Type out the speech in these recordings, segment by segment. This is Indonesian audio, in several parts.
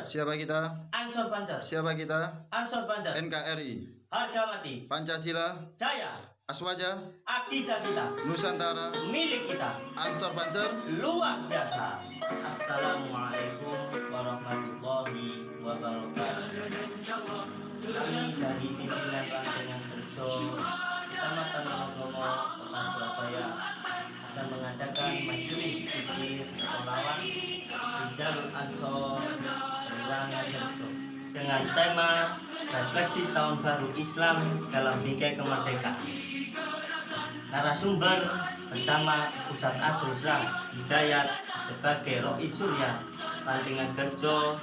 Pancer. Siapa kita? Ansor Pancer. Siapa kita? Ansor Pancer. NKRI. Harga mati. Pancasila. Jaya. Aswaja. Akidah kita. Nusantara. Milik kita. Ansor Pancer. Luar biasa. Assalamualaikum warahmatullahi wabarakatuh. Kami dari pimpinan Rantingan Kerjo Kecamatan Wonosobo, Kota Surabaya akan mengadakan majelis zikir sholawat di jalur Ansor Rantingan Kerjo dengan tema refleksi tahun baru Islam dalam bingkai kemerdekaan. Narasumber bersama Ustadz Asrulzah Hidayat sebagai Ro'i Surya Rantingan Kerjo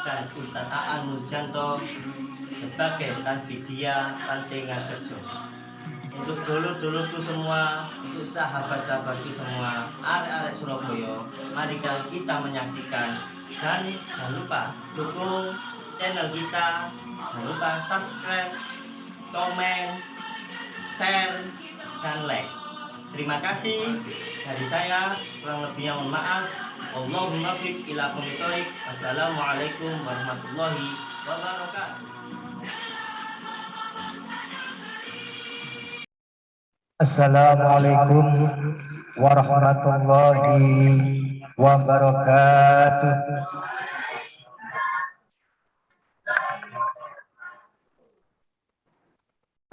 dan Ustadz Aan Nurjanto sebagai Tanfidia Rantingan Kerjo. Untuk dulur-dulurku semua, untuk sahabat-sahabatku semua, arek-arek Surabaya, mari kita menyaksikan dan jangan lupa dukung channel kita, jangan lupa subscribe, komen, share, dan like. Terima kasih dari saya, kurang lebihnya mohon maaf. Allahumma fiq ila qomitorik. Wassalamualaikum warahmatullahi wabarakatuh. Assalamualaikum warahmatullahi wabarakatuh.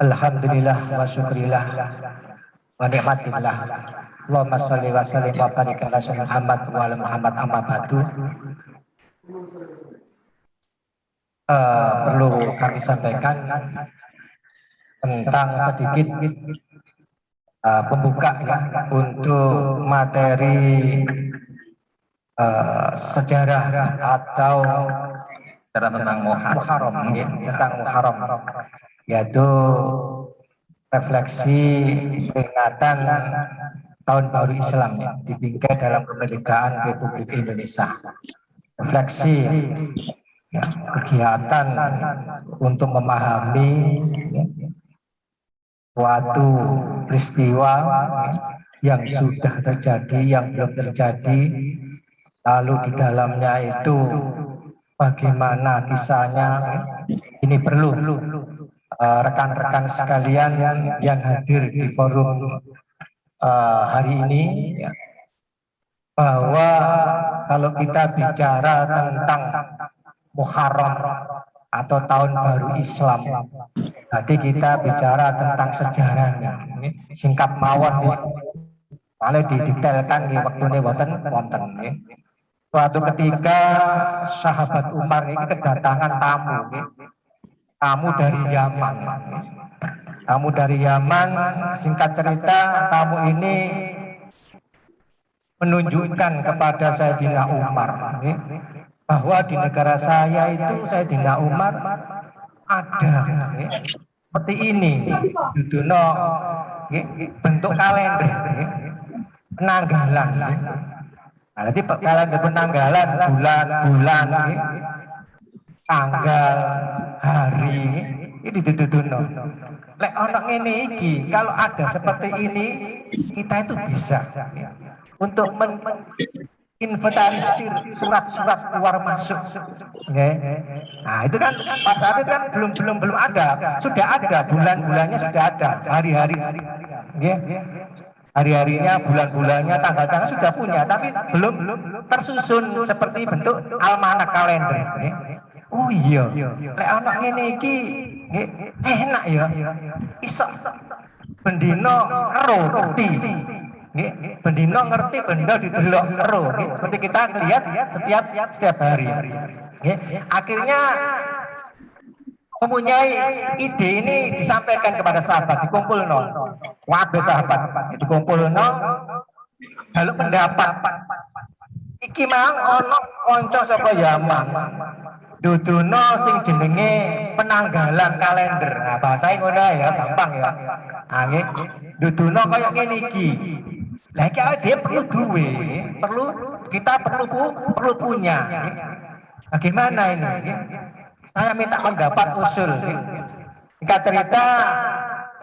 Alhamdulillah wa syukrillah wa ni'matillah. Allahumma sholli wa sallim wa barik ala sayyidina Muhammad wa ala Muhammad amma ba'du. Perlu kami sampaikan tentang sedikit pembuka ya untuk materi sejarah atau tentang Muharram ya, tentang Muharram, yaitu refleksi peringatan tahun baru Islam ya, di bingkai dalam kemerdekaan Republik Indonesia. Refleksi ya, kegiatan untuk memahami ya, suatu peristiwa yang sudah terjadi, yang belum terjadi, lalu di dalamnya itu bagaimana kisahnya. Ini perlu rekan-rekan sekalian yang hadir di forum hari ini ya, bahwa kalau kita bicara tentang Muharram atau tahun baru Islam, nanti kita bicara tentang sejarahnya. Singkat mawon nih, malah didetailkan di waktu ini wonten. Suatu ketika sahabat Umar ini kedatangan tamu dari Yaman. Tamu dari Yaman, singkat cerita, tamu ini menunjukkan kepada Sayyidina Umar bahwa di negara saya itu Sayyidina Umar ada seperti ini, duduno bentuk kalender penanggalan. Nah, nanti kalender penanggalan bulan, tanggal, hari ini duduno. Lek ono ngene iki, kalau ada seperti ini kita itu bisa untuk inventarisir surat-surat keluar masuk. Nah, itu kan pada saat itu kan belum ada, sudah ada bulan-bulannya, sudah ada hari-hari, hari-harinya, bulan-bulannya, tanggal-tanggal sudah punya, tapi belum tersusun seperti bentuk almanak kalender. Oh iya, lek anak ngene iki enak ya, iso bendino ero ngerti. Bendino ngerti, benda didelok ero, seperti kita lihat setiap hari. Akhirnya mempunyai ide ini disampaikan kepada sahabat, dikumpulno, waduh sahabat, dikumpulno, lalu pendapat. Iki mang ono konco saka Yaman, duduno sing jenenge penanggalan kalender. Nah, bahasa ngono ya, gampang ya. Nggih, duduno kaya ngene iki. Lah iki dia perlu duwe, kita perlu punya. Bagaimana ini? Saya minta pendapat usul. Jika cerita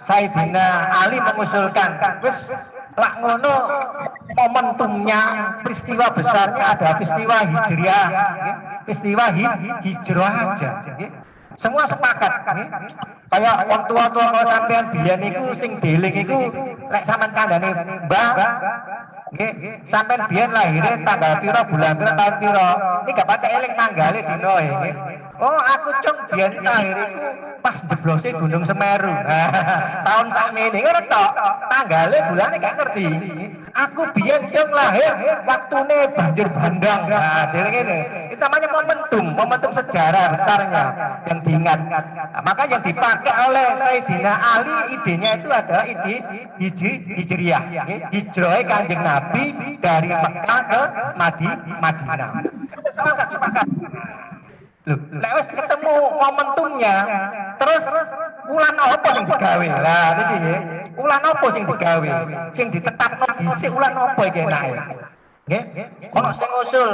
Sayyidina Ali mengusulkan, wis lak ngono momentumnya, peristiwa besarnya ada peristiwa Hijriah, peristiwa hijrah aja. Nggih. Semua sepakat. Nggih. Kayak wong tua-tua kalau sampean biyen niku sing deling iku lek sampean kandhane Mbah nggih, sampean biyen lahire tanggal pira bulan pira tahun pira. Iki gak patek eling tanggale dina nggih. Oh, aku cung biyen lahir iku pas jeblose Gunung Semeru. Tahun sakmene ngono tok. Tanggale bulane gak ngerti. Aku biyen cung lahir waktune banjir bandang. Nah, dene ngene. Itu namanya momentum sejarah besarnya yang diingat. Nah, maka yang dipakai oleh Sayyidina Ali idenya itu adalah ide hijriah, hijrah Kanjeng Nabi dari Mekah ke Madinah. Sepakat. Loh, lek wis ketemu momentumnya, terus ulan apa sing digawe? Lah niki nggih. Ulan apa sing digawe? Sing ditetapno dhisik ulan apa iki enake? Nggih. Ono sing ngusul,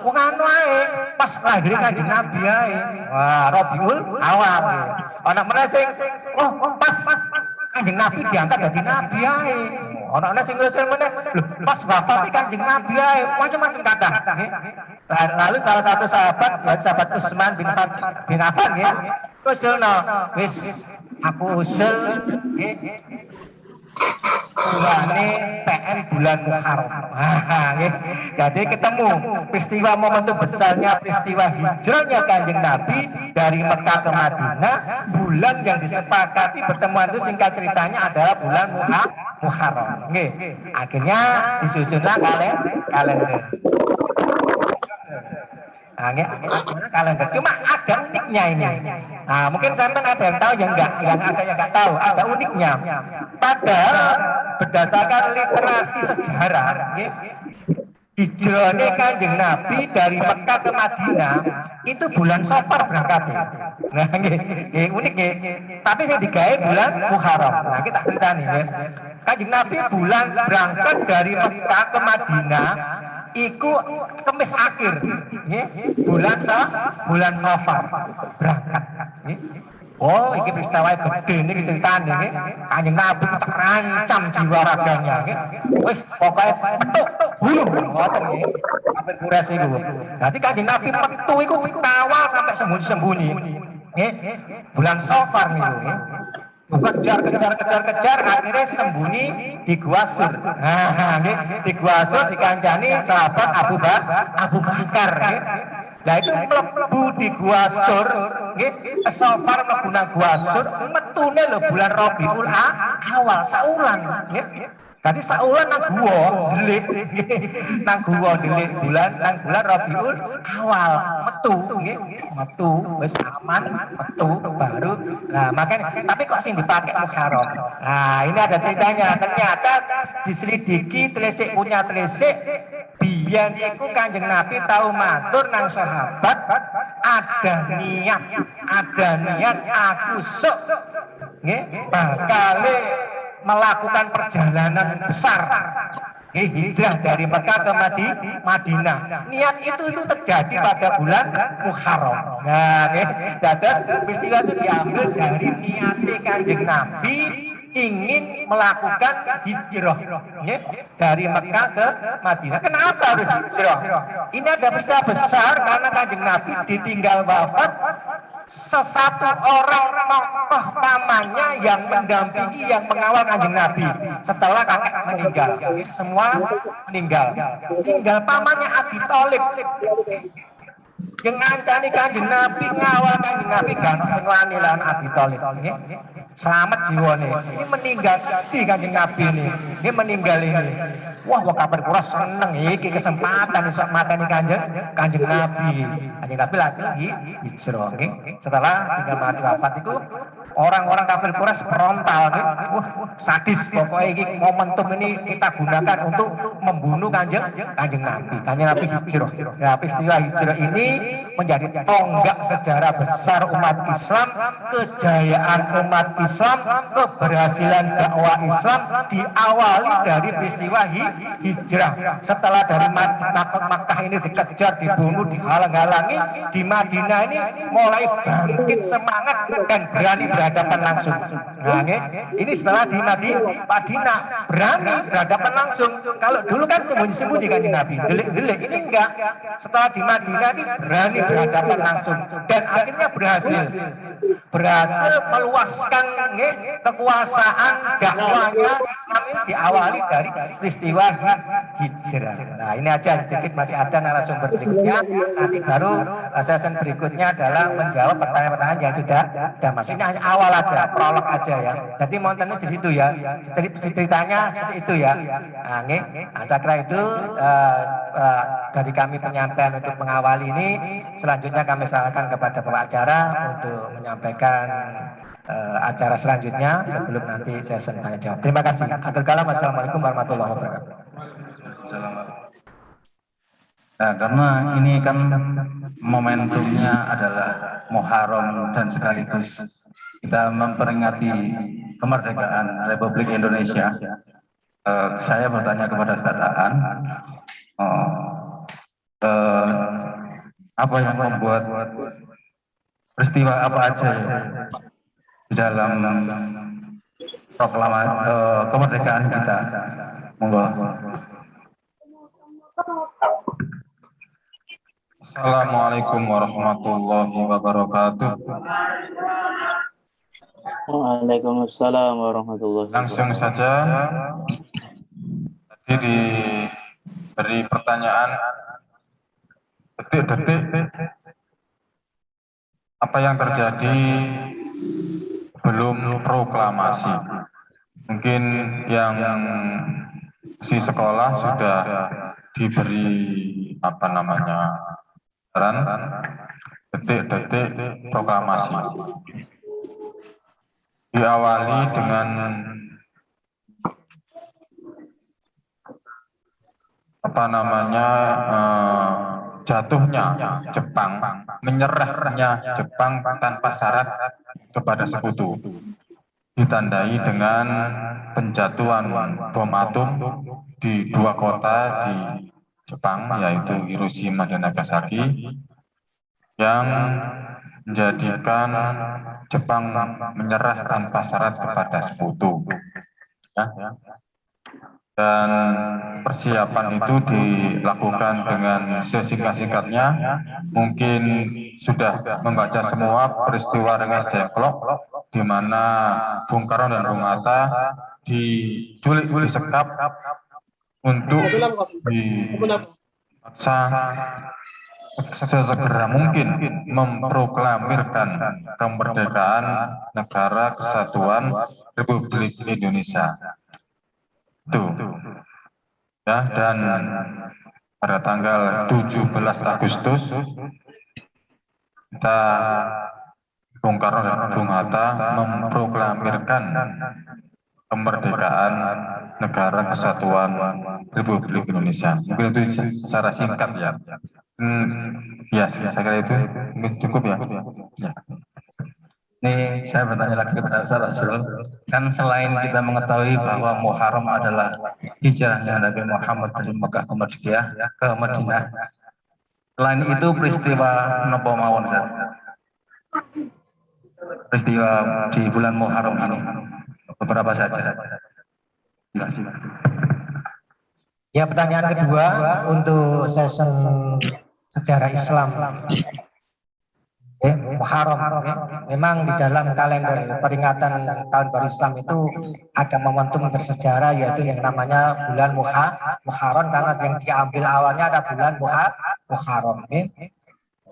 wong anu ae pas lahir Kanjeng Nabi ae. Wah, Rabiul Awal nggih. Ono meneh sing pas Kanjeng Nabi diangkat dadi nabi ae. Ono sing ngusul meneh, lho pas wafat Kanjeng Nabi ae, macam-macam kathah nggih. Lalu salah satu sahabat, ya sahabat Utsman bin Affan nggih, usulno, wis aku usul nggih. Bulane PN bulan Muharram. Nggih. Jadi ketemu peristiwa momentum besarnya peristiwa hijrahnya Kanjeng Nabi dari Mekah ke Madinah, bulan yang disepakati pertemuan itu singkat ceritanya adalah bulan Muharram. Nggih. Akhirnya disusunlah kalender. Nah, kalender. Cuma ada uniknya ini. Nah, mungkin sampean ada yang tahu yang enggak, yang ada yang enggak tahu. Ada uniknya. Padahal berdasarkan literasi sejarah, hijrahnya Kanjeng Nabi dari Mekah ke Madinah itu bulan Safar berangkatnya. Nah, unik nggih. Tapi yang digawe bulan Muharram. Nah, kita ceritani nggih. Kanjeng Nabi berangkat dari Mekah ke Madinah iku Kemis akhir bulan Safar berangkat. Oh, iki peristiwa gede niki ceritane nggih. Kanjeng Nabi terancam jiwa raganya nggih. Wis pokoke metu bunuh ngoten nggih. Kafir Quraisy iku. Dadi Kanjeng Nabi metu iku dikawal sampai sembunyi-sembunyi. Nggih. Bulan Safar niku nggih. Kejar, akhirnya sembunyi di Gua Sur. Nah, di Gua Sur dikancani sahabat Abu Bakar. Nah itu mlebu di Gua Sur, Safar mlebu nang Gua Sur, metune lho bulan Rabiul Awal saulan. Tadi saulan nang gua delik, nang gua delik bulan Rabiul Awal metu wis aman metu baru. Nah makanya tapi kok sing dipakai Muharram. Nah ini ada ceritanya, ternyata diselidiki telisik punya telisik biyen iku Kanjeng Nabi tahu matur nang sahabat ada niat aku sok nggih bakale melakukan perjalanan besar hijrah dari Mekah ke Madinah. Niat itu terjadi pada bulan Muharram. Nah, dados peristiwa itu diambil dari niatnya Kanjeng Nabi ingin melakukan hijrah dari Mekah ke Madinah. Kenapa harus hijrah? Ini ada peristiwa besar karena Kanjeng Nabi ditinggal wafat sesatu orang tokoh pamannya yang mendampingi, yang mengawal Kanjeng Nabi setelah kakek meninggal. Semua meninggal. Tinggal pamannya Abi Thalib. Yang ngancani Kanjeng Nabi, ngawal Kanjeng Nabi, gak ono sing wani lan Abi Thalib. Selamat jiwane. Ini meninggal di Kanjeng Nabi ini meninggal ini. Wah, Kafir Quraisy seneng iki kesempatan iso mateni Kanjeng Nabi. Kanjeng Nabi lagi hijrah nggih. Setelah tinggal mati wafat itu orang-orang Kafir Quraisy frontal nggih. Wah, sadis pokoknya iki momentum ini kita gunakan untuk membunuh Kanjeng Nabi. Kanjeng Nabi hijrah. Nah, peristiwa hijrah ini menjadi tonggak sejarah besar umat Islam, kejayaan umat Islam, keberhasilan dakwah Islam diawali dari peristiwa hijrah. Setelah dari Makkah ini dikejar, dibunuh, dihalang-halangi, di Madinah ini mulai bangkit semangat dan berani berhadapan langsung. Nah, ini setelah di Madinah berani berhadapan langsung. Kalau dulu kan sembunyi-sembunyi kan di Nabi, delik-delik, ini enggak. Setelah di Madinah ini berani berhadapan langsung dan akhirnya berhasil meluaskan kekuasaan dakwahnya Islam ini diawali dari peristiwa hijrah. Nah, ini aja sedikit, masih ada narasumber berikutnya. Nanti baru sesi berikutnya adalah menjawab pertanyaan-pertanyaan yang sudah masuk. Ini hanya awal aja, prolog aja ya. Jadi montennya di situ ya. Ceritanya seperti itu ya. Nah, saya kira itu dari kami penyampaian untuk mengawali ini. Selanjutnya kami serahkan kepada Bapak acara untuk menyampaikan acara selanjutnya sebelum nanti sesi tanya jawab. Terima kasih. Akhir kalam, wassalamualaikum warahmatullahi wabarakatuh. Nah, karena ini kan momentumnya adalah Muharram dan sekaligus kita memperingati kemerdekaan Republik Indonesia. Saya bertanya kepada Ustaz Aan, apa yang membuat peristiwa apa aja ya di dalam proklamasi kemerdekaan kita? Monggo. Assalamualaikum warahmatullahi wabarakatuh. Waalaikumsalam warahmatullahi wabarakatuh. Langsung saja, tadi diberi pertanyaan detik-detik apa yang terjadi belum proklamasi. Mungkin yang si sekolah sudah diberi apa namanya detik-detik proklamasi. Diawali dengan apa namanya jatuhnya Jepang, menyerahnya Jepang tanpa syarat kepada sekutu, ditandai dengan penjatuhan bom atom di dua kota di Jepang, yaitu Hiroshima dan Nagasaki, yang menjadikan Jepang menyerah tanpa syarat kepada sekutu. Ya. Dan persiapan itu dilakukan dengan sesingkat-singkatnya. Mungkin sudah membaca semua peristiwa Rengas Dengklok, di mana Bung Karno dan Bung Hatta diculik, disekap untuk dipaksa sesegera mungkin memproklamirkan kemerdekaan negara kesatuan Republik Indonesia. Itu ya, dan pada tanggal 17 Agustus kita Bung Karno dan Bung Hatta memproklamirkan kemerdekaan negara kesatuan Republik Indonesia. Mungkin itu secara singkat ya. Ya, saya kira itu mungkin cukup ya. Ya. Ini saya bertanya lagi kepada Ustaz Azrul. Kan selain kita mengetahui bahwa Muharram adalah hijrahnya Nabi Muhammad dari Mekah ke Madinah, selain itu peristiwa napa mawon, Ustaz? Peristiwa di bulan Muharram ini beberapa saja. Ya, pertanyaan kedua untuk sesi sejarah Islam. Muharram, memang di dalam kalender peringatan tahun baru Islam itu ada momentum bersejarah, yaitu yang namanya bulan Muharram, karena yang diambil awalnya ada bulan Muharram.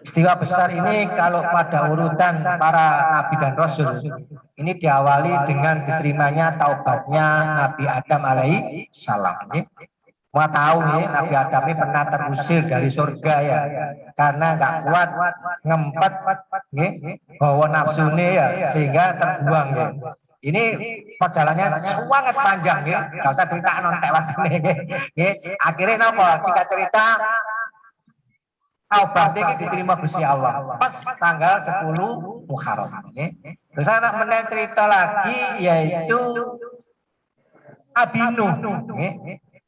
Istiwa besar ini kalau pada urutan para nabi dan rasul ini diawali dengan diterimanya taubatnya Nabi Adam alaihi salam. Semua tahu nih, Nabi Adam ini pernah terusir dari surga ya, karena nggak kuat ngempet bawa nafsunya ya, sehingga terbuang ya. Ini perjalanannya sangat panjang ya, nggak usah cerita nontek waktu nih. Akhirnya apa? Singkat cerita, taubat iki diterima Gusti Allah pas tanggal 10 Muharram. Terus anak meneh cerita lagi yaitu Nabi Nuh.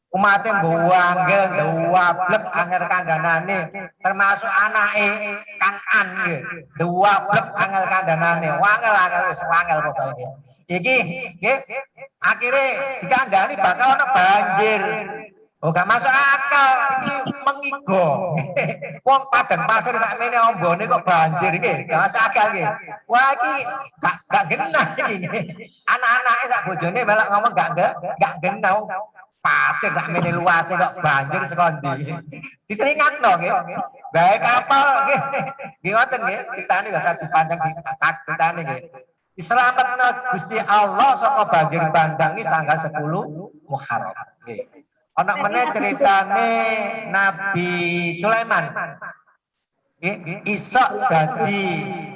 Umatnya nggawanggel, nggawablek angel kandhanane, termasuk anake Kanan nggih. Nggawablek angel kandhanane, wangel wis wangel pokoke. Iki nggih akhire dikandhani bakal ana banjir. Oh gak masuk akal iki mengigo. Wong padang pasir sakmene ombone kok banjir iki. Gak masuk akal iki. Wah iki gak genah iki. Anak-anake sak bojone melok ngomong gak genah. Pasir sakmene luase kok banjir saka ndi. Diseringatno nggih. Gawe kapal nggih. Nggih ngoten nggih. Ditane gak satu panjang ditane nggih. Diselametno Gusti Allah saka banjir bandang iki tanggal 10 Muharram. Nggih. Ana meneh ceritane Nabi Sulaiman. Isok dadi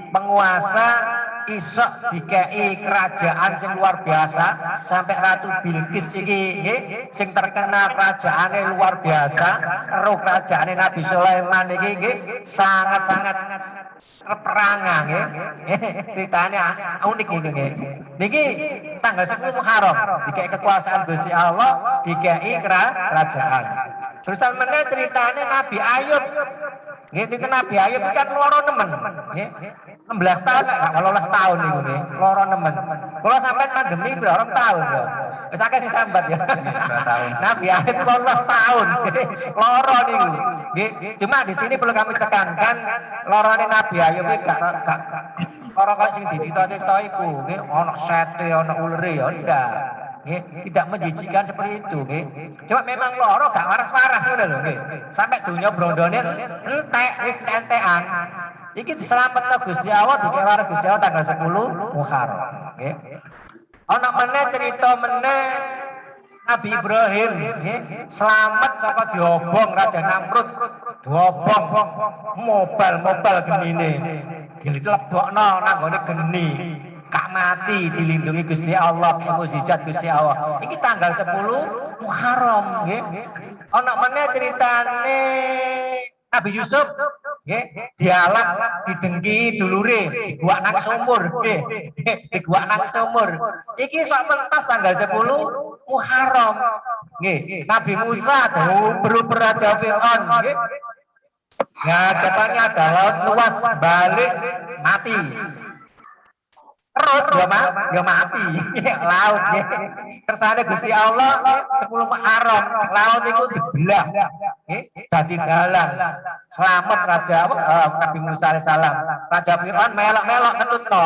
penguasa, isok dikei kerajaan sing luar biasa sampai Ratu Bilqis iki sing terkenal kerajaane luar biasa. Roh kerajaane Nabi Sulaiman iki sangat-sangat peperangan nggih. Ceritane unik iki nggih. Niki tanggal 10 Muharram dikei kekuasaan Gusti Allah, dikei kerajaan. Terusan meneh ceritane Nabi Ayub. Nggih, itu Nabi Ayub kan loro nemen, nggih. 16 tahun lah, 18 tahun niku nggih, loro nemen. Kula sampean pandemi berapa tahun ya? Wis akeh sing sambat ya. Nabi Ayub 18 tahun, loro niku. Nggih, cuma di sini perlu kami tekankan lorone Nabi Ayub iki gak ora kok sing dicita-cita iku, nggih, ana sete, ana ulere ya ndak. Nggih, tidak menjijikan seperti itu nggih. Cuma memang loro gak waras-waras ngono lho nggih. Sampai donya brondone entek wis entekan. Iki diselametno Gusti Allah dikek waras Gusti Allah tanggal 10 Muharram nggih. Ana meneh cerita meneh Nabi Ibrahim nggih, selamat saka diobong Raja Namrud. Diobong mobal genine. Dilebokno nang gone geni. Kak mati dilindungi Gusti Allah, mukjizat Gusti Allah. Iki tanggal 10 Muharram nggih. Ana meneh critane Nabi Yusuf nggih, dialak didengki dulure, diguak nang sumur nggih. Diguak nang sumur. Iki sok mentas tanggal 10 Muharram nggih. Nabi Musa beruber Raja Fir'aun nggih. Ngadepannya ada laut luas balik mati. Terus ya mati laut nggih. Kersane Gusti Allah 10 Muharram laut iku dibelah nggih dadi dalan. Selamat Raja Nabi Musa alaihi salam. Raja Fir'aun melok-melok ketutno.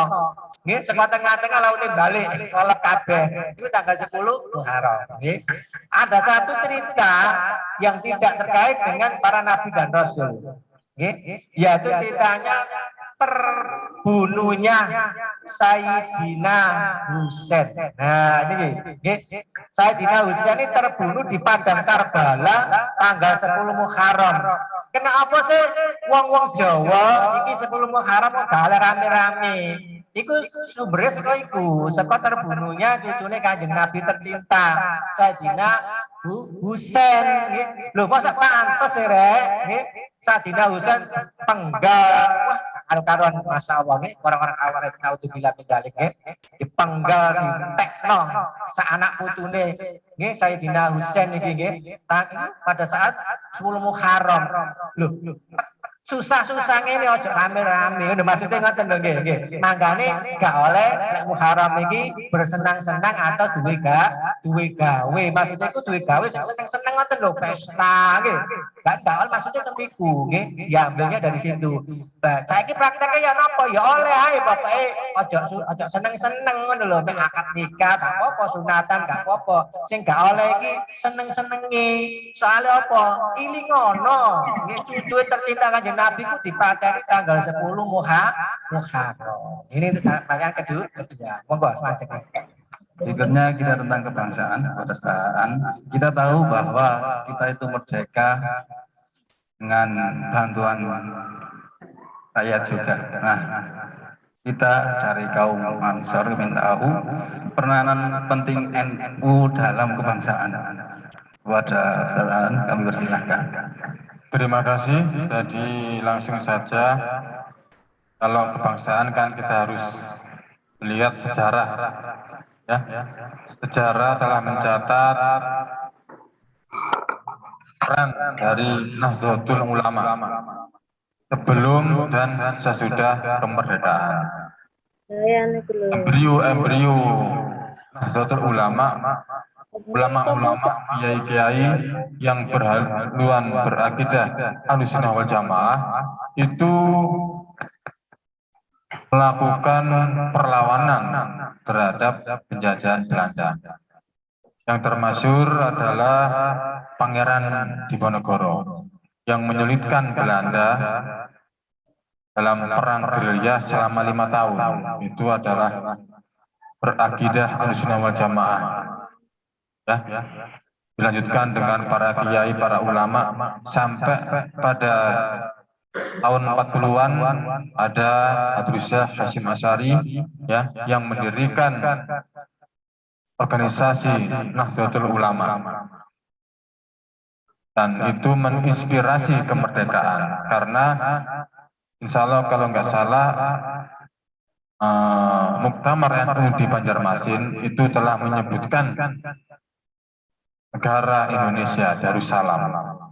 Nggih saka tengah-tengah laute balik kolep kabeh. Itu tanggal 10 Muharram nggih. Ada satu cerita yang tidak terkait dengan para nabi dan rasul. Nggih, yaitu ceritanya terbunuhnya Sayyidina Husain. Nah, ini nggih. Sayyidina Husain ini terbunuh di padang Karbala tanggal 10 Muharram. Kenapa sih wong-wong Jawa iki 10 Muharram kok gak rame-rame? Iku sumbernya saka iku, saka terbunuhnya cucune Kanjeng Nabi tercinta Sayyidina Husain nggih. Lho masa pantes rek nggih. Sayyidina Husain penggal. Wah, karo-karuan masyaallah nggih, orang-orang awaret naudzubillah min dzalik nggih. Dipenggal ditekno sak anak putune nggih Sayyidina Husain iki nggih. Pada saat 10 Muharram. Lho, susah-susah ngene aja rame-rame. Ngono maksudnya ngoten lho nggih. Mangkane gak oleh nek Muharram iki bersenang-senang atau duwe gawe. Maksudnya iku duwe gawe sing seneng-seneng ngoten lho, pesta nggih. Gak oleh maksudnya tembiku nggih. Ya ambilnya dari situ. Nah, saiki prakteknya ya napa? Ya oleh ae pokoke aja seneng-seneng ngono lho, mek akad nikah gak apa-apa, sunatan gak apa-apa. Sing gak oleh iki seneng-senengi. Soalnya apa? Ili ngono. Nggih cucuke tercinta Kanjeng Nabi ku dipateni tanggal 10 Muharram. Ini pertanyaan kedua. Monggo lanjutkan. Berikutnya kita tentang kebangsaan, kedestaan. Kita tahu bahwa kita itu merdeka dengan bantuan rakyat juga. Nah, kita dari kaum Ansor ingin tahu peranan penting NU dalam kebangsaan. Kepada Ustaz An, kami persilahkan. Terima kasih. Jadi langsung saja, kalau kebangsaan kan kita harus melihat sejarah, ya. Sejarah telah mencatat peran dari Nahdlatul Ulama sebelum dan sesudah kemerdekaan. Embrio Nahdlatul Ulama, ulama-ulama, kiai-kiai yang berhaluan berakidah Ahlussunnah wal Jamaah itu melakukan perlawanan terhadap penjajahan Belanda. Yang termasyhur adalah Pangeran Diponegoro yang menyulitkan Belanda dalam perang gerilya selama 5 tahun. Itu adalah berakidah Ahlussunnah wal Jamaah. Ya, dilanjutkan dengan para kiai, para ulama, sampai pada tahun 40-an ada Hadrusyah Hasyim Asy'ari, ya, yang mendirikan organisasi Nahdlatul Ulama, dan itu menginspirasi kemerdekaan. Karena insya Allah kalau nggak salah Muktamar NU di Banjarmasin itu telah menyebutkan negara Indonesia Darussalam,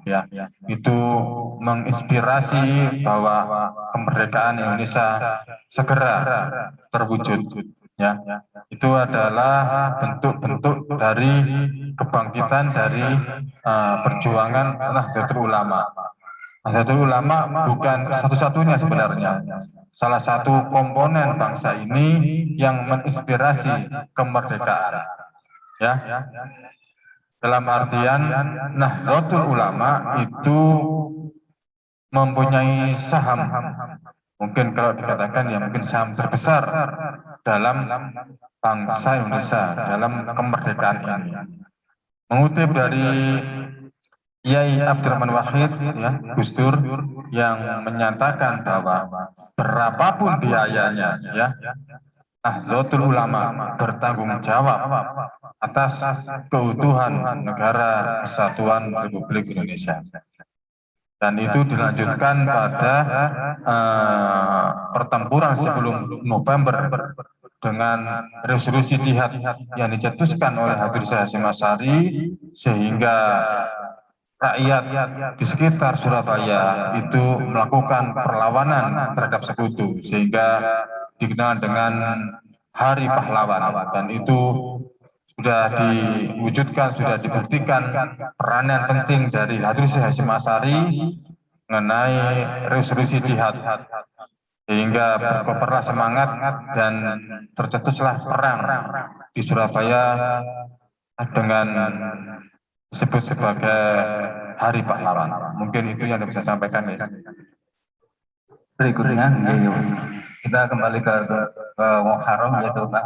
ya, itu menginspirasi bahwa kemerdekaan Indonesia segera terwujud, ya. Itu adalah bentuk-bentuk dari kebangkitan dari perjuangan Nahdlatul Ulama. Nahdlatul Ulama bukan satu-satunya sebenarnya, salah satu komponen bangsa ini yang menginspirasi kemerdekaan, ya. Dalam artian Nahdlatul Ulama itu mempunyai saham, mungkin kalau dikatakan ya mungkin saham terbesar dalam bangsa Indonesia, dalam kemerdekaan ini. Mengutip dari Yai Abdurrahman Wahid, ya, Gus Dur, yang menyatakan bahwa berapapun biayanya, ya, Nahdlatul Ulama bertanggung jawab atas keutuhan negara kesatuan Republik Indonesia. Dan itu dilanjutkan pada pertempuran sebelum November dengan resolusi jihad yang dicetuskan oleh Hadrusyah Hasyim Asy'ari, sehingga rakyat di sekitar Surabaya itu melakukan perlawanan terhadap sekutu, sehingga dikenal dengan Hari Pahlawan. Dan itu sudah diwujudkan, sudah dibuktikan peranan penting dari Hadrusyah Hasyim Asy'ari mengenai resolusi jihad, sehingga berkobarlah semangat dan tercetuslah perang di Surabaya dengan disebut sebagai Hari Pahlawan. Mungkin itu yang bisa saya sampaikan, ya. Berikutnya kita kembali ke Muharram, yaitu Pak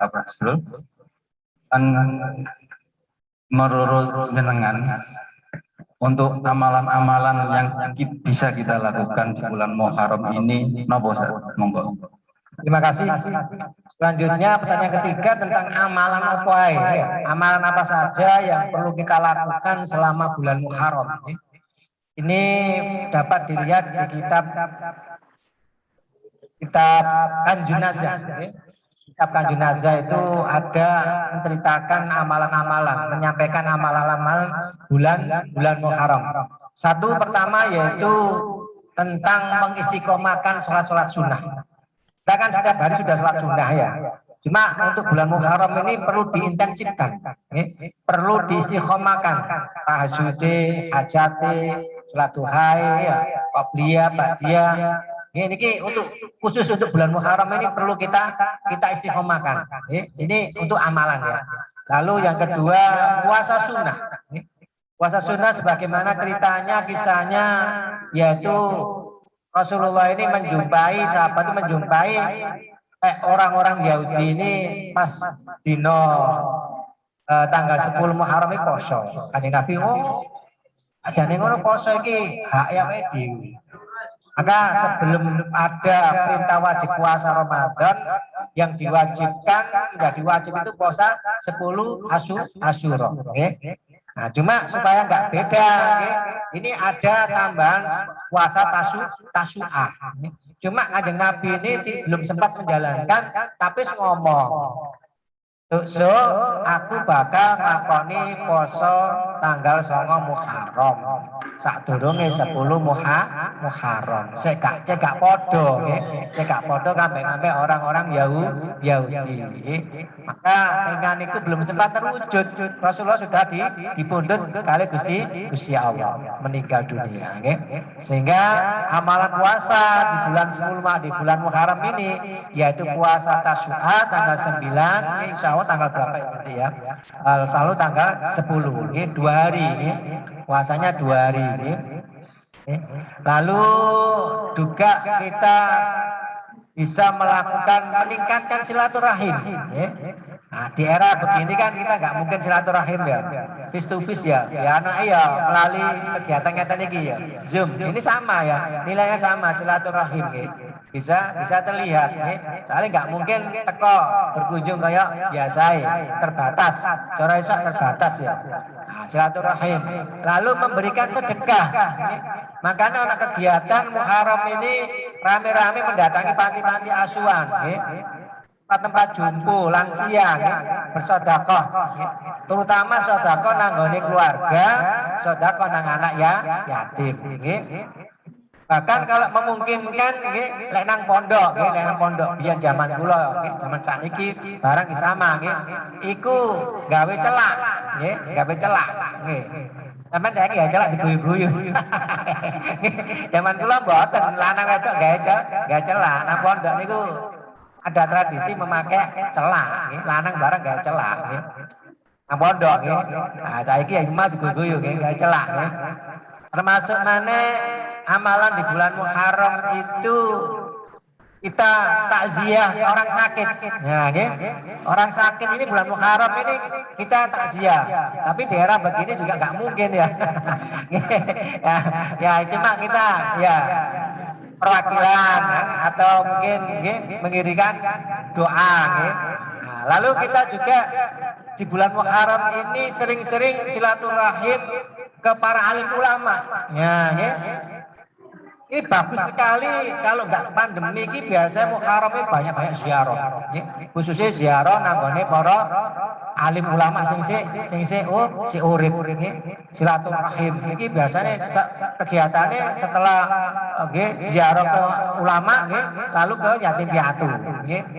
Hasrul. Menurut jenengan, untuk amalan-amalan yang bisa kita lakukan di bulan Muharram ini, nopo monggo. Terima kasih. Selanjutnya pertanyaan ketiga tentang amalan apa ya? Amalan apa saja yang perlu kita lakukan selama bulan Muharram. Ini dapat dilihat di kitab Kanjunazah. Kitab Kanjunazah itu ada menceritakan amalan-amalan, menyampaikan amalan-amalan bulan Muharram. Satu pertama yaitu tentang mengistiqomahkan sholat-sholat sunnah. Kita kan setiap hari sudah sholat sunnah, ya. Cuma untuk bulan Muharram ini perlu diintensifkan, perlu diistiqomahkan. Tahajud, hajate, sholat duha, ya, qobliyah, ba'diyah. Ini untuk khusus untuk bulan Muharram ini perlu kita istiqomahkan. Ini untuk amalan, ya. Lalu yang kedua, puasa sunnah. Puasa sunnah sebagaimana ceritanya, kisahnya, yaitu Rasulullah ini menjumpai sahabat itu menjumpai orang-orang Yahudi ini pas dino tanggal 10 Muharram iki poso. Kanjeng Nabi, oh ajane ngono poso iki hak ya dhewe. Maka sebelum ada perintah wajib puasa Ramadan, yang diwajibkan, enggak diwajib itu puasa 10 Asyura. Nah, cuma supaya nggak beda, nggih, ini ada tambahan puasa tasu'ah. Cuma Kanjeng Nabi ini belum sempat menjalankan, tapi ngomong. So, aku bakal ngakoni poso tanggal 9 Muharram. Sadurunge 10 Muharram. Cek gak podo nggih. Cek gak podo kabeh-kabeh orang-orang Yahudi nggih. Maka keinginan itu belum sempat terwujud. Rasulullah sudah dipundhut kali Gusti Allah meninggal dunia nggih. Sehingga amalan puasa di bulan 10 di bulan Muharram ini yaitu puasa Tasyu'a tanggal 9, insya Allah tanggal berapa nanti ya? Selalu tanggal 10, ini 2 hari ini. Puasanya 2 hari ini. Lalu juga kita bisa meningkatkan silaturahim. Nah, di era begini kan kita nggak mungkin silaturahim ya, face to face ya, anak ya melalui kegiatan-kegiatan ini ya, Zoom. Ini sama ya, nilainya sama silaturahim ya. Bisa terlihat nih, soalnya nggak mungkin teko berkunjung kayak biasa terbatas, cara iso terbatas ya. Nah, silaturahim, lalu memberikan sedekah. Makanya anak kegiatan Muharram ini rame-rame mendatangi panti-panti asuhan, tempat jumbo lansia, bersodakoh, terutama sodakoh nanggone keluarga, sodakoh nang anak yatim. Bahkan kalau memungkinkan lek nang pondok, biyen zaman kula, zaman sakniki barang sama iku gawe celak, gawe celak nggih. Sampeyan saiki ya celak diguyu-guyu. Zaman kula mboten lanang wedok gawe celak, nang pondok niku ada tradisi memakai celak, lanang barang gawe celak nggih. Nang pondok nggih. Nah, saiki ya imah diguyu-guyu gawe celak nggih. Termasuk mana amalan di bulan Muharram itu kita takziah orang sakit. Nah, orang sakit ini bulan Muharram ini kita takziah. Tapi di era begini juga nggak mungkin ya. Ya cuma kita ya perwakilan atau mungkin mengirimkan doa. Nah, lalu kita juga di bulan Muharram ini sering-sering silaturahim ke para alim ulama. Ya, ini bagus sekali kalau nggak pandemi ini biasanya Muharram ini banyak ziarah. Khususnya ziarah nanggone para alim ulama si urip silaturahim. Ini biasanya kegiatannya setelah ziarah ke ulama lalu ke yatim piatu,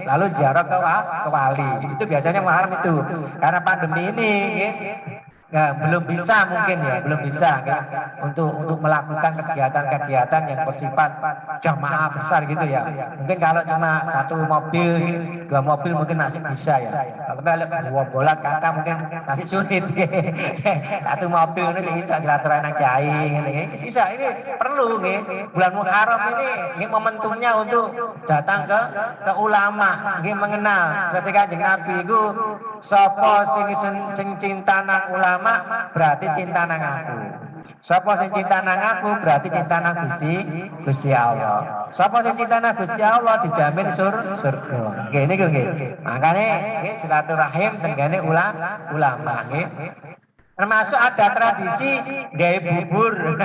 lalu ziarah ke wali. Itu biasanya Muharram itu. Karena pandemi ini ya, belum bisa mungkin ya, belum bisa untuk melakukan kegiatan-kegiatan yang bersifat jamaah besar gitu ya. Mungkin kalau cuma 1 mobil, 2 mobil mungkin masih bisa ya. Tapi kalau 2 bola kakak mungkin masih sulit. 1 mobil ini bisa silaturahim nang kiai ngene. Bisa, ini perlu bulan Muharram ini momentumnya untuk datang ke ulama, mengenal. Ketika Kanjeng Nabi itu sapa sing cinta nang ulama berarti cinta nang aku. Sapa sing cinta nang aku berarti cinta nang Gusti Allah. Sapa sing cinta nang Gusti Allah dijamin surga. Nggih niku nggih. Makane silaturahim tenggane ulama nggih. Termasuk ada tradisi gawe bubur.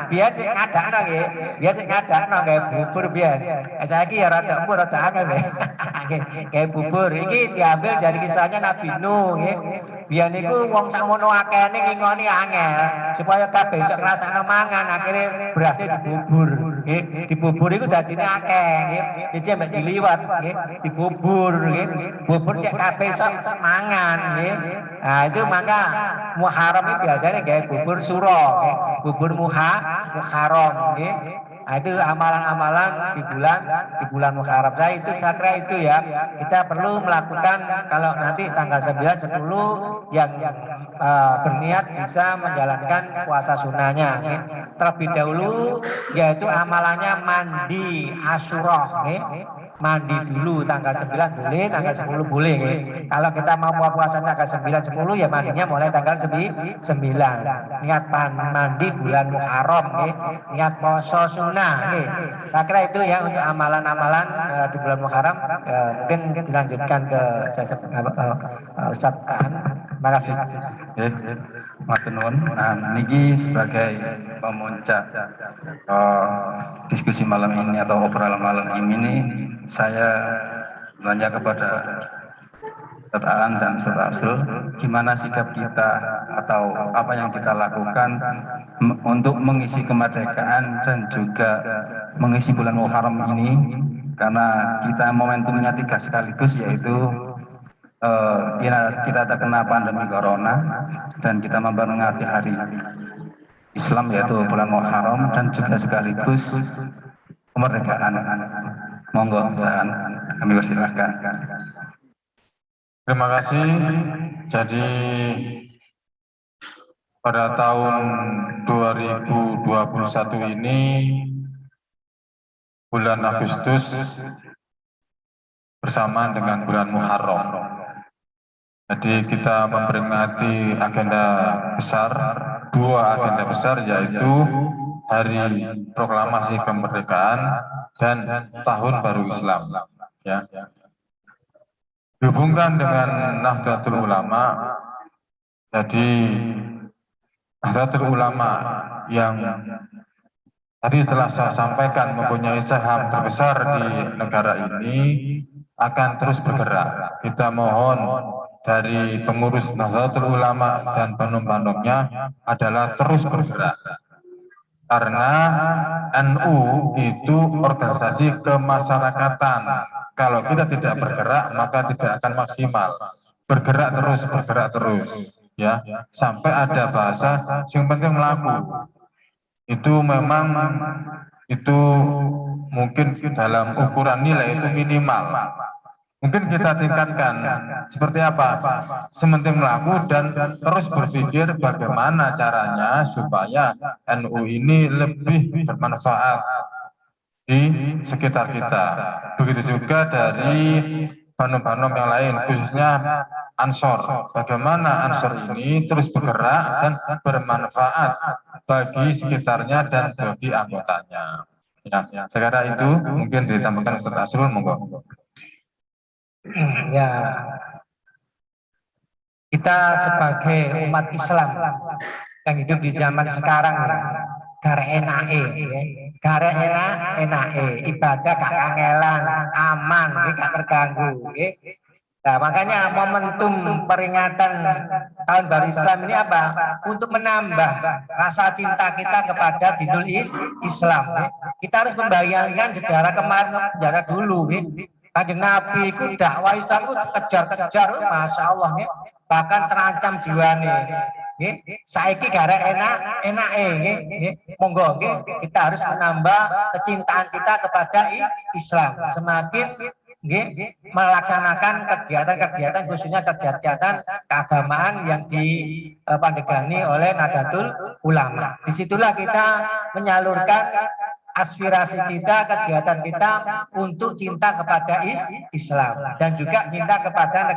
Biar sing ngadakno nggih. Biar sing ngadakno gawe bubur biar. Saiki ya rada empuk rada angel nggih. Gawe bubur iki diambil dari kisahnya Nabi Nuh nggih. Biar niku wong sakmono akehne ngingoni angel supaya kabeh iso ngrasakno mangan akhirnya berasnya dibubur nggih. Dibubur iku dadine akeh nggih. Iki mbek diliwat nggih, dibubur nggih. Bubur cek kabeh iso mangan nggih. Nah, itu maka Muharram ini biasanya gawe bubur suro nggih. Bubur Muharram nggih. Nah, itu amalan-amalan di bulan Muharram. Saya kira itu ya. Kita perlu melakukan kalau nanti tanggal 9 10 yang berniat bisa menjalankan puasa sunnahnya. Terlebih dahulu yaitu amalannya mandi Asyura. Mandi dulu tanggal 9 boleh, tanggal 10 boleh. Kalau kita mau puasa tanggal 9 10 ya mandinya mulai tanggal 9. Niat mandi bulan Muharram, niat puasa sunnah. Saya kira itu ya untuk amalan-amalan di bulan Muharram. Mungkin dilanjutkan ke Ustaz Khan. Terima kasih. Matur nuwun. Nah, niki sebagai pemuncak diskusi malam ini atau obrolan malam ini, saya nanya kepada Ustadz Aan dan Ustadz Asrul, gimana sikap kita atau apa yang kita lakukan untuk mengisi kemerdekaan dan juga mengisi bulan Muharram ini, karena kita momentumnya 3 sekaligus, yaitu kita terkena pandemi corona dan kita memperingati hari Islam yaitu bulan Muharram dan juga sekaligus kemerdekaan. Monggo, kami persilahkan. Terima kasih. Jadi pada tahun 2021 ini bulan Agustus bersamaan dengan bulan Muharram. Jadi kita memperingati agenda besar, 2 agenda besar, yaitu Hari Proklamasi Kemerdekaan dan Tahun Baru Islam. Ya. Dihubungkan dengan Nahdlatul Ulama, jadi Nahdlatul Ulama yang tadi telah saya sampaikan mempunyai saham terbesar di negara ini akan terus bergerak. Kita mohon dari pengurus Nahdlatul Ulama dan penumpang-penumpangnya adalah terus bergerak. Karena NU itu organisasi kemasyarakatan. Kalau kita tidak bergerak, maka tidak akan maksimal. Bergerak terus, ya. Sampai ada bahasa yang penting melaku. Itu memang itu mungkin dalam ukuran nilai itu minimal. Mungkin kita tingkatkan seperti apa? Sementing melaku dan terus berpikir bagaimana caranya supaya NU ini lebih bermanfaat di sekitar kita. Begitu juga dari banom-banom yang lain, khususnya Ansor. Bagaimana Ansor ini terus bergerak dan bermanfaat bagi sekitarnya dan bagi anggotanya. Ya, sekarang itu mungkin ditambahkan Ustaz Asrul, monggo. Ya, kita sebagai umat Islam yang hidup di zaman sekarang ya, gara enae, ya. Gara enae, ibadah gak kangelan, aman, gak terganggu. Ya. Nah, makanya momentum peringatan Tahun Baru Islam ini apa? Untuk menambah rasa cinta kita kepada dinul Islam. Ya. Kita harus membayangkan sejarah kemarin, sejarah dulu. Ya. Kanjeng Nabi itu dakwah Islam itu kejar-kejar, masya Allah, ya. Bahkan terancam jiwane. Ya. Saiki gara enak, monggo, ya. Kita harus menambah kecintaan kita kepada Islam. Semakin melaksanakan kegiatan-kegiatan, khususnya kegiatan keagamaan yang dipandegani oleh Nahdlatul Ulama. Disitulah kita menyalurkan aspirasi kita, kegiatan kita untuk cinta kepada Islam dan juga cinta kepada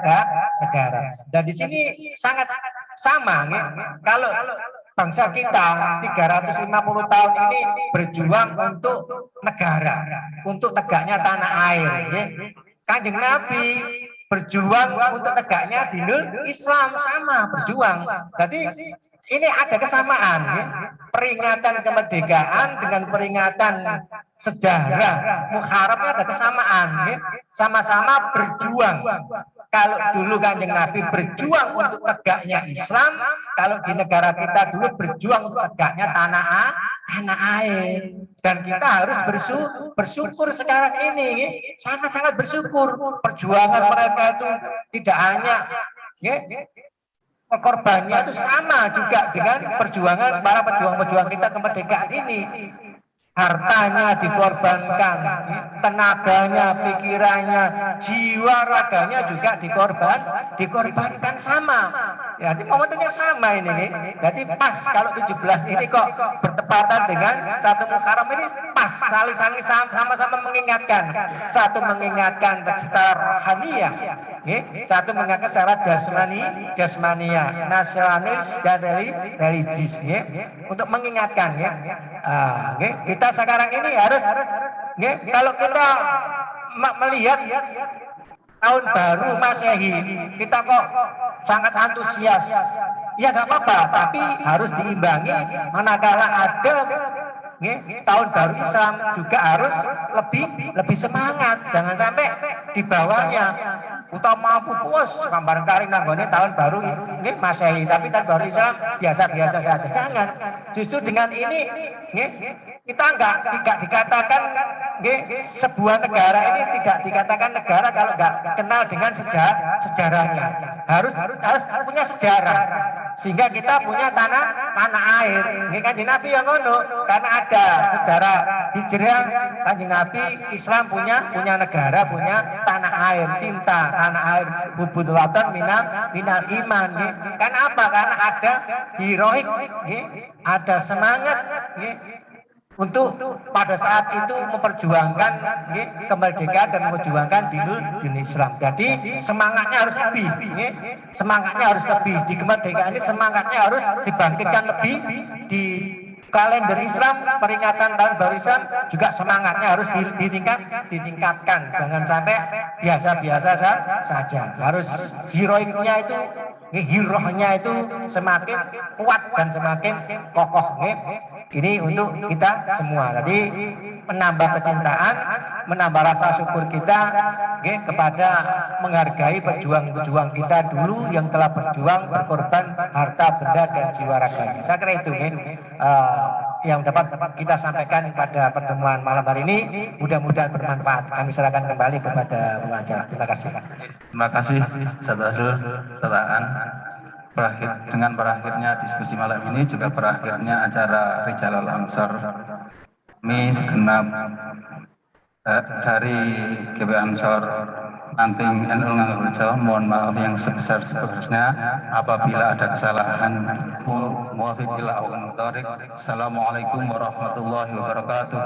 negara. Dan di sini sangat sama, ya. Kalau bangsa kita 350 tahun ini berjuang untuk negara, untuk tegaknya tanah air. Ya. Kanjeng Nabi berjuang untuk tegaknya dinul Islam, sama berjuang. Jadi ini ada kesamaan, ya. Peringatan kemerdekaan dengan peringatan sejarah Muharramnya ada kesamaan, ya. Sama-sama berjuang. Kalau dulu Kanjeng Nabi berjuang untuk tegaknya Islam, kalau di negara kita dulu berjuang untuk tegaknya tanah air. Dan kita harus bersyukur sekarang ini, sangat-sangat bersyukur. Perjuangan mereka itu tidak hanya, ya, korbannya itu sama juga dengan perjuangan para pejuang-pejuang kita kemerdekaan ini. Hartanya dikorbankan, tenaganya, pikirannya, jiwa raganya juga dikorbankan sama. Ya, jadi momentumnya sama ini. Jadi pas kalau 17 ini kok bertepatan dengan 1 Muharram ini pas, saling sama-sama mengingatkan. Satu mengingatkan secara rohaniah, satu mengingatkan secara jasmania, nasionalis dan religius, untuk mengingatkan, ya. Kita sekarang ini harus, kalau kita melihat tahun baru Masehi kita kok sangat antusias. Ya nggak apa-apa, tapi harus diimbangi manakala ada tahun baru Islam juga harus lebih semangat. Jangan sampai di bawahnya utama puas gambar kari nanggone tahun baru Masehi, tapi tahun baru Islam biasa-biasa saja. Jangan. Justru dengan ini kita tidak dikatakan sebuah negara ini tidak dikatakan negara kalau nggak kenal dengan sejarahnya. Harus punya sejarah, sehingga kita punya tanah air. Ini Kanjeng Nabi yang ngono, karena ada sejarah hijrah Kanjeng Nabi, Islam punya negara, punya tanah air, cinta tanah air, hubul watan minal iman. Karena apa? Karena ada heroik, ada semangat untuk pada saat itu memperjuangkan kemerdekaan dan memperjuangkan dinul Islam. Jadi semangatnya harus lebih, semangatnya harus lebih di kemerdekaan ini, semangatnya harus dibangkitkan lebih. Di kalender Islam, peringatan tahun baru Islam juga semangatnya harus ditingkatkan. Jangan sampai biasa-biasa saja. Harus heroiknya itu, hirohnya itu semakin kuat dan semakin kokoh. Ini untuk kita semua. Tadi menambah kecintaan, menambah rasa syukur kita kepada menghargai pejuang-pejuang kita dulu yang telah berjuang, berkorban harta, benda, dan jiwa raganya. Saya kira itu yang dapat kita sampaikan pada pertemuan malam hari ini. Mudah-mudahan bermanfaat. Kami serahkan kembali kepada pengacara. Terima kasih. Terima kasih, Saudara dengan berakhirnya diskusi malam ini juga berakhirnya acara Rijalul Ansor. Kami segenap dari GP Ansor Anting NU Ngangurjo mohon maaf yang sebesar-besarnya apabila ada kesalahan. Assalamualaikum warahmatullahi wabarakatuh.